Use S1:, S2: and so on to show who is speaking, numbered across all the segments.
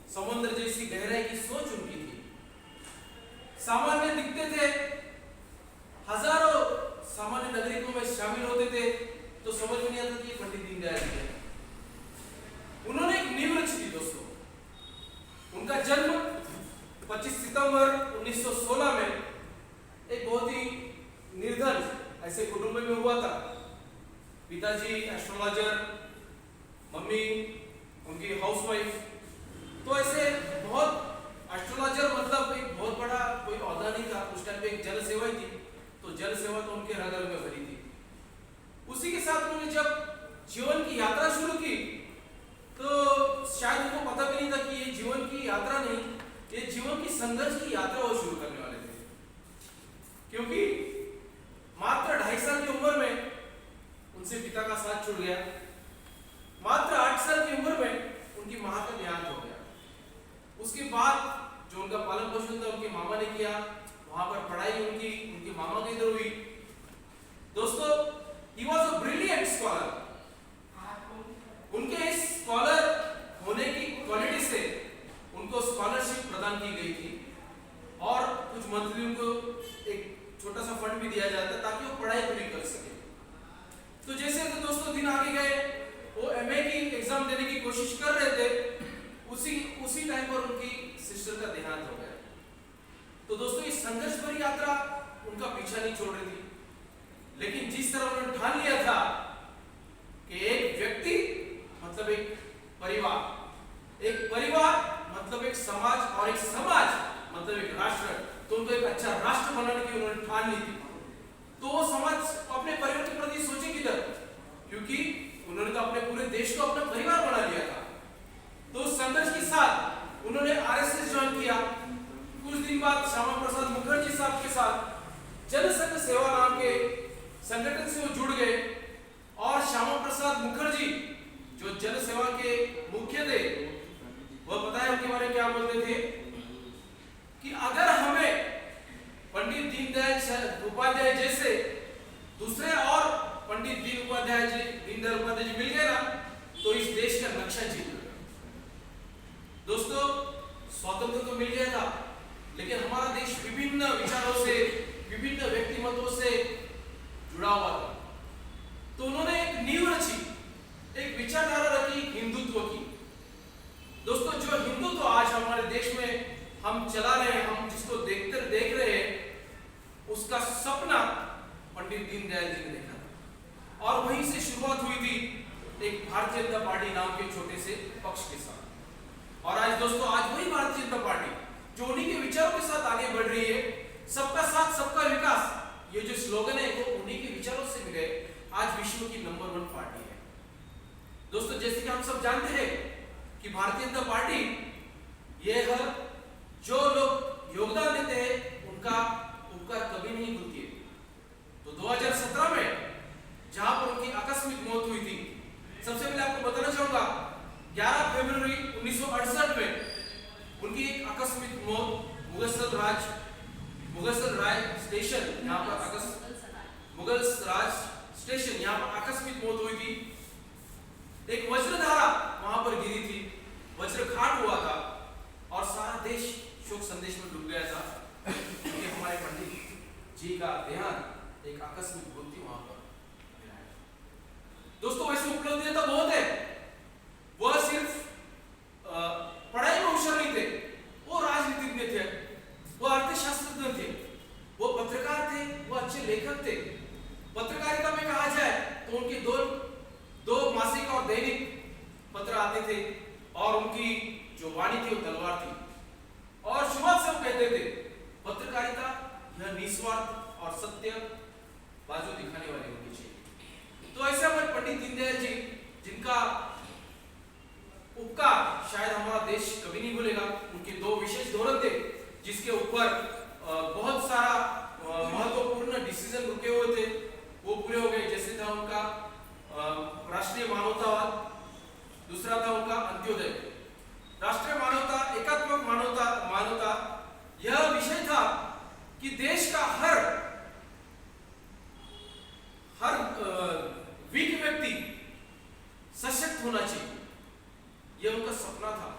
S1: समुद्र जैसी गहराई की सोच उनकी थी। सामान्य दिखते थे, हजारों सामान्य नागरिकों में शामिल होते थे, तो समझ में नहीं आता कि पंडित दीनदयाल जी हैं। उन्होंने एक नींव रची थी दोस्तों। उनका जन्म 25 सितंबर 1916 में एक बहुत ही निर्धन ऐसे कुटुंब में हुआ था। पिताजी एस्ट्रोलॉजर, मम्मी उनकी हाउसवाइफ। तो ऐसे बहुत एस्ट्रोलॉजर मतलब एक बहुत बड़ा कोई औहदा नहीं था उस टाइम पे, एक जल सेवा ही थी, तो जल सेवा तो उनके हृदय में भरी थी। उसी के साथ उन्होंने जब जीवन की यात्रा शुरू की तो शायद उनको पता भी नहीं था कि ये जीवन की यात्रा नहीं, ये जीवन की संघर्ष की यात्रा वो शुरू करने वाले थे। क्योंकि मात्र 2.5 साल की उम्र में उनसे पिता का साथ छूट गया। मात्र 8 साल की उम्र में उनकी मां का देहांत हो गया। उसके बाद जो उनका पालन पोषण था उनके मामा ने किया, वहां पर पढ़ाई उनकी मामा के इधर हुई। दोस्तों, he was a brilliant scholar. उनके इस स्कॉलर होने की क्वालिटी से उनको स्कॉलरशिप प्रदान की गई थी और कुछ मंत्रियों को एक छोटा सा फंड भी दिया जाता ताकि वो पढ़ाई पूरी कर सके। तो जैसे तो दोस्तों दिन आगे गए, वो एमए की एग्जाम देने की कोशिश कर रहे थे, उसी टाइम पर उनकी सिस्टर का देहांत हो गया। तो दोस्तों, ये संघर्ष भरी यात्रा उनका पीछा नहीं छोड़ रही थी। लेकिन जिस तरह उन्होंने ठान लिया था कि एक व्यक्ति मतलब एक परिवार मतलब एक समाज, और एक समाज मतलब एक राष्ट्र, तो उनको एक अच्छा राष्ट्र बनाने की उन्होंने ठान ली थी। तो वो समाज अपने परिवार के प्रति सोचे किधर, क्योंकि उन्होंने तो अपने पूरे देश को अपना परिवार बना लिया था। तो उस संघर्ष के साथ उन्होंने आरएसएस ज्वाइन किया। कुछ दिन बाद श्यामा प्रसाद मुखर्जी साहब के साथ जनसंघ सेवा नाम के संगठन से वो जुड़ गए। और श्यामा प्रसाद मुखर्जी जो जन सेवा के मुख्य थे, वह पता है उनके बारे में क्या बोलते थे कि अगर हमें पंडित दीनदयाल उपाध्याय जैसे दूसरे और पंडित दीनदयाल उपाध्याय जी मिल गए ना, तो इस देश का नक्शा जीत गया। दोस्तों, स्वातंत्र तो मिल गया था, लेकिन हमारा देश विभिन्न विचारों से, विभिन्न व्यक्तिमत्वों से जुड़ा हुआ था। तो उन्होंने एक नींव रची, एक विचारधारा रखी हिंदुत्व की। दोस्तों, जो हिंदुत्व आज हमारे देश में हम चला रहे हैं, हम जिसको देख रहे हैं, उसका सपना पंडित दीनदयाल जी ने देखा था। और वहीं से शुरुआत हुई थी एक भारतीय जनता पार्टी नाम के छोटे से पक्ष के साथ। और आज दोस्तों, आज वही भारतीय जनता पार्टी जो उन्हीं के विचारों के साथ आगे बढ़ रही है। सबका साथ सबका विकास, ये जो स्लोगन है वो उन्हीं के विचारों से मिले, आज विश्व की नंबर 1 पार्टी है। दोस्तों, जैसे कि हम सब जानते हैं कि भारतीय जनता पार्टी ये है, जो लोग योगदान देते हैं उनका उपकार कभी नहीं भूलती है। तो 2017 में जहां पर उनकी आकस्मिक मौत हुई थी, सबसे पहले आपको बताना चाहूंगा 11 फरवरी 1968 में उनकी एक आकस्मिक मौत मुगलसर राय स्टेशन, यहाँ पर मुगलसराय स्टेशन, यहाँ पर आकस्मिक मौत हुई थी। एक वज्रधारा वहां पर गिरी थी, वज्रघात हुआ था और सारा देश शोक संदेश में डूब गया था क्योंकि हमारे पंडित जी का देहांत एक आकस्मिक मृत्यु वहां पर। दोस्तों, वैसे उपलब्धियां तो बहुत है। वह सिर्फ पढ़ाई में होशियार नहीं थे, वो राजनीतिज्ञ थे, वो अर्थशास्त्रज्ञ थे, वो पत्रकार थे, वो अच्छे लेखक थे। पत्रकारिता में कहा जाए तो उनके दो मासिक और दैनिक पत्र आते थे और उनकी जो वाणी थी वो तलवार थी। और शुरुआत से वो कहते थे पत्रकारिता यह निस्वार्थ और सत्य बाजू दिखाने वाली होनी चाहिए। तो ऐसे हमारे पंडित दीनदयाल जी, जिनका उपकार शायद हमारा देश कभी नहीं भूलेगा। उनके 2 विशेष धोरण थे जिसके ऊपर बहुत सारा महत्वपूर्ण डिसीजन रुके हुए थे, वो पूरे हो गए। जैसे था उनका राष्ट्रीय मानवतावाद, दूसरा था उनका अंत्योदय। राष्ट्रीय मानवता, एकात्मक मानवता यह विषय था कि देश का हर वीक व्यक्ति सशक्त होना चाहिए, यह उनका सपना था।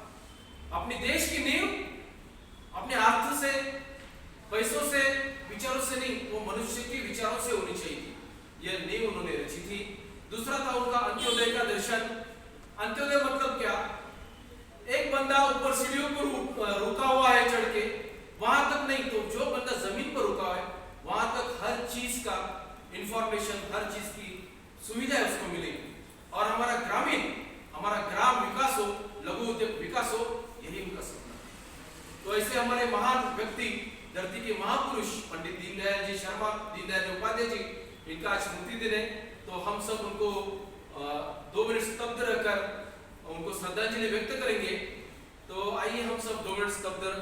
S1: अपने देश की नींव अपने हाथ से, पैसों से, विचारों से नहीं, वो मनुष्य के विचारों से होनी चाहिए। यह नींव उन्होंने रची थी। दूसरा था उनका अंत्योदय का दर्शन। अंत्योदय मतलब क्या? एक बंदा ऊपर सीढ़ियों पर रुका हुआ है चढ़ के, वहां तक नहीं, तो जो बंदा जमीन पर रुका है वहां तक हर चीज का इंफॉर्मेशन, हर चीज की सुविधा उसको मिलेगी। और हमारा ग्राम विकास हो, लघु उद्योग विकास हो, यही उनका सपना है। तो ऐसे हमारे महान व्यक्ति, धरती के महापुरुष पंडित दीनदयाल जी शर्मा, दीनदयाल उपाध्याय जी, इनका आज स्मृति दिन है। तो हम सब उनको 2 मिनट स्तब्ध रहकर उनको श्रद्धांजलि व्यक्त करेंगे। तो आइए हम सब 2 मिनट स्तब्ध